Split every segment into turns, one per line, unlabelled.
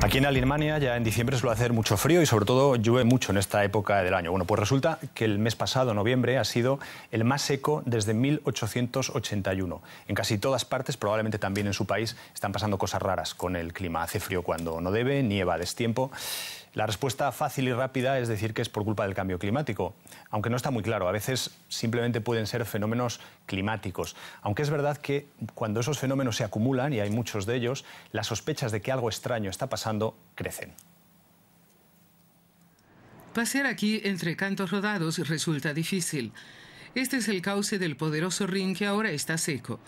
Aquí en Alemania ya en diciembre suele hacer mucho frío y sobre todo llueve mucho en esta época del año. Bueno, pues resulta que el mes pasado, noviembre, ha sido el más seco desde 1881. En casi todas partes, probablemente también en su país, están pasando cosas raras con el clima. Hace frío cuando no debe, nieva a destiempo. La respuesta fácil y rápida es decir que es por culpa del cambio climático, aunque no está muy claro. A veces simplemente pueden ser fenómenos climáticos. Aunque es verdad que cuando esos fenómenos se acumulan, y hay muchos de ellos, las sospechas de que algo extraño está pasando crecen.
Pasear aquí entre cantos rodados resulta difícil. Este es el cauce del poderoso Rin que ahora está seco.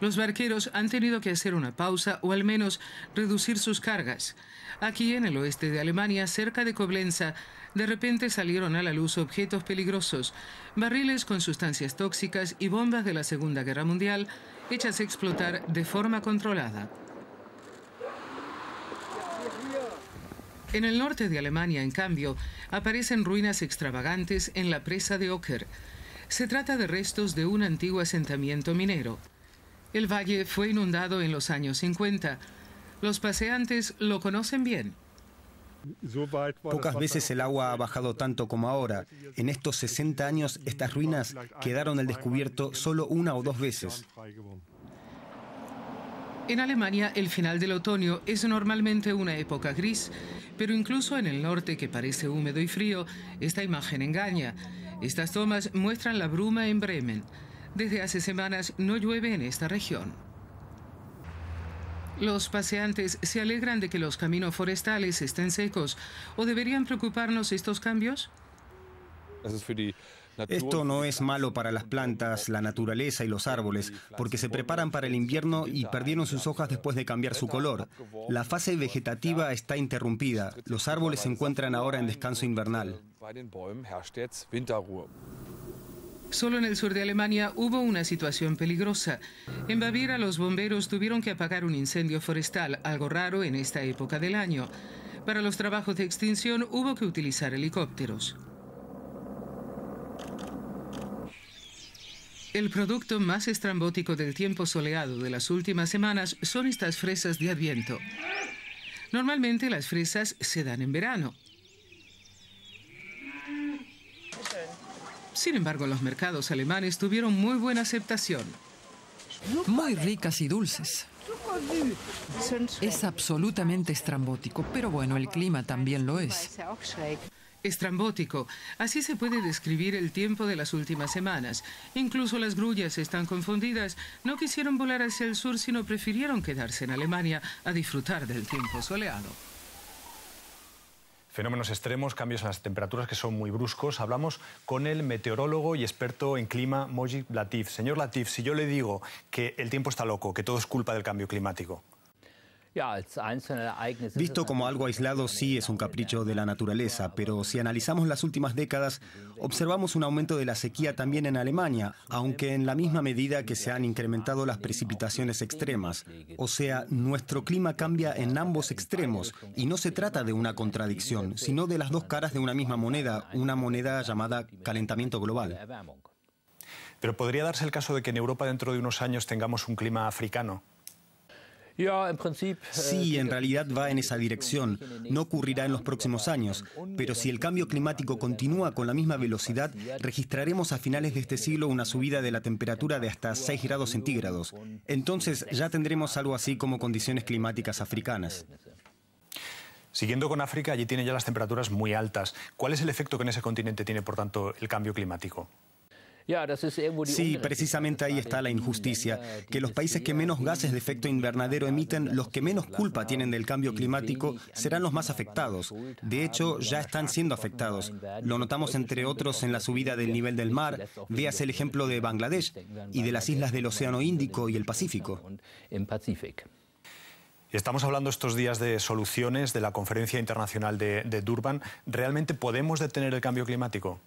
Los barqueros han tenido que hacer una pausa o al menos reducir sus cargas. Aquí en el oeste de Alemania, cerca de Coblenza, de repente salieron a la luz objetos peligrosos, barriles con sustancias tóxicas y bombas de la Segunda Guerra Mundial hechas explotar de forma controlada. En el norte de Alemania, en cambio, aparecen ruinas extravagantes en la presa de Oker. Se trata de restos de un antiguo asentamiento minero. El valle fue inundado en los años 50. Los paseantes lo conocen bien.
Pocas veces el agua ha bajado tanto como ahora. En estos 60 años, estas ruinas quedaron al descubierto solo una o dos veces.
En Alemania, el final del otoño es normalmente una época gris, pero incluso en el norte, que parece húmedo y frío, esta imagen engaña. Estas tomas muestran la bruma en Bremen. Desde hace semanas no llueve en esta región. Los paseantes se alegran de que los caminos forestales estén secos. ¿O deberían preocuparnos estos cambios?
Esto no es malo para las plantas, la naturaleza y los árboles, porque se preparan para el invierno y perdieron sus hojas después de cambiar su color. La fase vegetativa está interrumpida. Los árboles se encuentran ahora en descanso invernal.
Solo en el sur de Alemania hubo una situación peligrosa. En Baviera los bomberos tuvieron que apagar un incendio forestal, algo raro en esta época del año. Para los trabajos de extinción hubo que utilizar helicópteros. El producto más estrambótico del tiempo soleado de las últimas semanas son estas fresas de Adviento. Normalmente las fresas se dan en verano. Sin embargo, los mercados alemanes tuvieron muy buena aceptación.
Muy ricas y dulces. Es absolutamente estrambótico, pero bueno, el clima también lo es.
Estrambótico. Así se puede describir el tiempo de las últimas semanas. Incluso las grullas están confundidas. No quisieron volar hacia el sur, sino prefirieron quedarse en Alemania a disfrutar del tiempo soleado.
Fenómenos extremos, cambios en las temperaturas que son muy bruscos. Hablamos con el meteorólogo y experto en clima, Mojib Latif. Señor Latif, si yo le digo que el tiempo está loco, que todo es culpa del cambio climático.
Visto como algo aislado, sí es un capricho de la naturaleza, pero si analizamos las últimas décadas, observamos un aumento de la sequía también en Alemania, aunque en la misma medida que se han incrementado las precipitaciones extremas. O sea, nuestro clima cambia en ambos extremos, y no se trata de una contradicción, sino de las dos caras de una misma moneda, una moneda llamada calentamiento global.
Pero ¿podría darse el caso de que en Europa dentro de unos años tengamos un clima africano?
Sí, en realidad va en esa dirección. No ocurrirá en los próximos años, pero si el cambio climático continúa con la misma velocidad, registraremos a finales de este siglo una subida de la temperatura de hasta 6 grados centígrados. Entonces ya tendremos algo así como condiciones climáticas africanas.
Siguiendo con África, allí tiene ya las temperaturas muy altas. ¿Cuál es el efecto que en ese continente tiene, por tanto, el cambio climático?
Sí, precisamente ahí está la injusticia, que los países que menos gases de efecto invernadero emiten, los que menos culpa tienen del cambio climático, serán los más afectados. De hecho, ya están siendo afectados. Lo notamos entre otros en la subida del nivel del mar, véase el ejemplo de Bangladesh y de las islas del Océano Índico y el Pacífico.
Estamos hablando estos días de soluciones de la Conferencia Internacional de Durban. ¿Realmente podemos detener el cambio climático?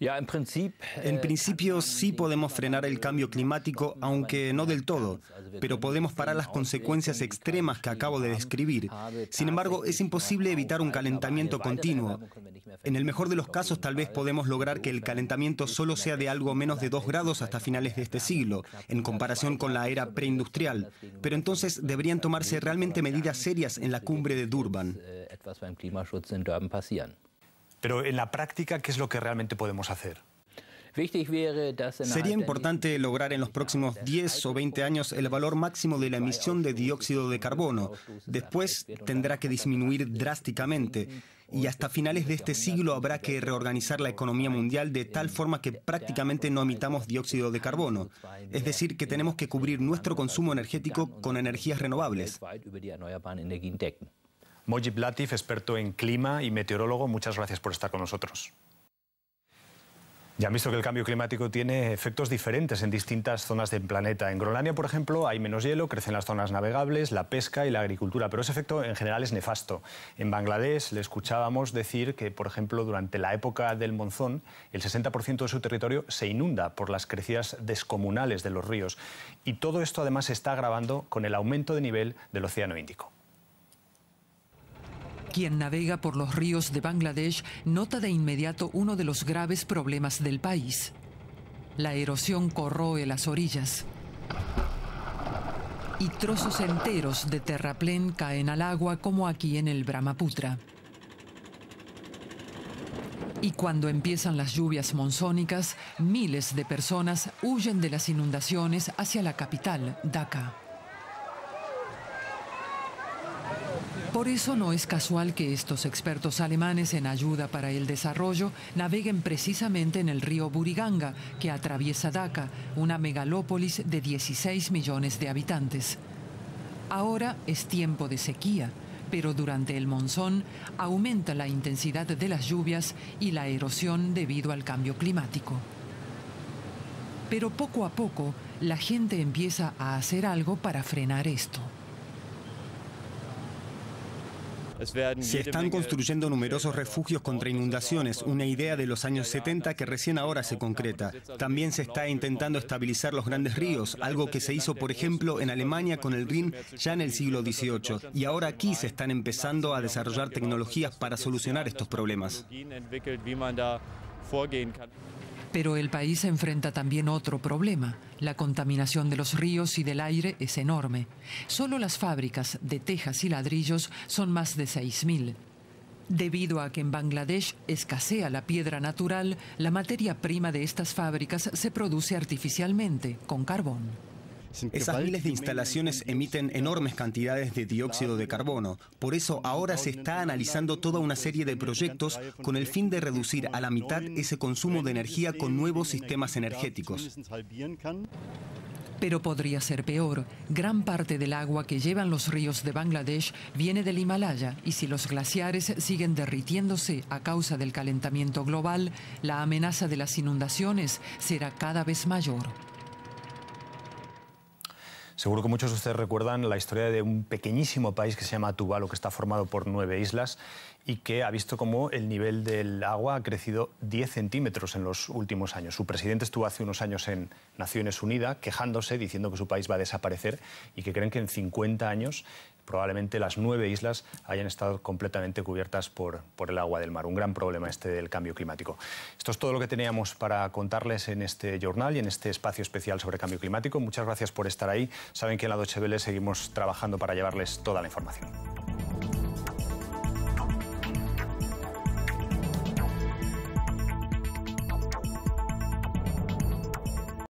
En principio sí podemos frenar el cambio climático, aunque no del todo, pero podemos parar las consecuencias extremas que acabo de describir. Sin embargo, es imposible evitar un calentamiento continuo. En el mejor de los casos, tal vez podemos lograr que el calentamiento solo sea de algo menos de 2 grados hasta finales de este siglo, en comparación con la era preindustrial. Pero entonces deberían tomarse realmente medidas serias en la cumbre de Durban.
Pero en la práctica, ¿qué es lo que realmente podemos hacer?
Sería importante lograr en los próximos 10 o 20 años el valor máximo de la emisión de dióxido de carbono. Después tendrá que disminuir drásticamente. Y hasta finales de este siglo habrá que reorganizar la economía mundial de tal forma que prácticamente no emitamos dióxido de carbono. Es decir, que tenemos que cubrir nuestro consumo energético con energías renovables.
Mojib Latif, experto en clima y meteorólogo, muchas gracias por estar con nosotros. Ya han visto que el cambio climático tiene efectos diferentes en distintas zonas del planeta. En Groenlandia, por ejemplo, hay menos hielo, crecen las zonas navegables, la pesca y la agricultura, pero ese efecto en general es nefasto. En Bangladesh le escuchábamos decir que, por ejemplo, durante la época del monzón, el 60% de su territorio se inunda por las crecidas descomunales de los ríos. Y todo esto además se está agravando con el aumento de nivel del Océano Índico.
Quien navega por los ríos de Bangladesh nota de inmediato uno de los graves problemas del país. La erosión corroe las orillas. Y trozos enteros de terraplén caen al agua, como aquí en el Brahmaputra. Y cuando empiezan las lluvias monzónicas, miles de personas huyen de las inundaciones hacia la capital, Dhaka. Por eso no es casual que estos expertos alemanes en ayuda para el desarrollo naveguen precisamente en el río Buriganga, que atraviesa Dhaka, una megalópolis de 16 millones de habitantes. Ahora es tiempo de sequía, pero durante el monzón aumenta la intensidad de las lluvias y la erosión debido al cambio climático. Pero poco a poco la gente empieza a hacer algo para frenar esto.
Se están construyendo numerosos refugios contra inundaciones, una idea de los años 70 que recién ahora se concreta. También se está intentando estabilizar los grandes ríos, algo que se hizo, por ejemplo, en Alemania con el Rin ya en el siglo XVIII. Y ahora aquí se están empezando a desarrollar tecnologías para solucionar estos problemas.
Pero el país enfrenta también otro problema. La contaminación de los ríos y del aire es enorme. Solo las fábricas de tejas y ladrillos son más de 6.000. Debido a que en Bangladesh escasea la piedra natural, la materia prima de estas fábricas se produce artificialmente, con carbón.
Esas miles de instalaciones emiten enormes cantidades de dióxido de carbono. Por eso ahora se está analizando toda una serie de proyectos con el fin de reducir a la mitad ese consumo de energía con nuevos sistemas energéticos.
Pero podría ser peor. Gran parte del agua que llevan los ríos de Bangladesh viene del Himalaya, y si los glaciares siguen derritiéndose a causa del calentamiento global, la amenaza de las inundaciones será cada vez mayor.
Seguro que muchos de ustedes recuerdan la historia de un pequeñísimo país que se llama Tuvalu, que está formado por 9 islas y que ha visto cómo el nivel del agua ha crecido 10 centímetros en los últimos años. Su presidente estuvo hace unos años en Naciones Unidas quejándose, diciendo que su país va a desaparecer y que creen que en 50 años probablemente las 9 islas hayan estado completamente cubiertas por el agua del mar. Un gran problema este del cambio climático. Esto es todo lo que teníamos para contarles en este jornal y en este espacio especial sobre cambio climático. Muchas gracias por estar ahí. Saben que en la Deutsche Welle seguimos trabajando para llevarles toda la información.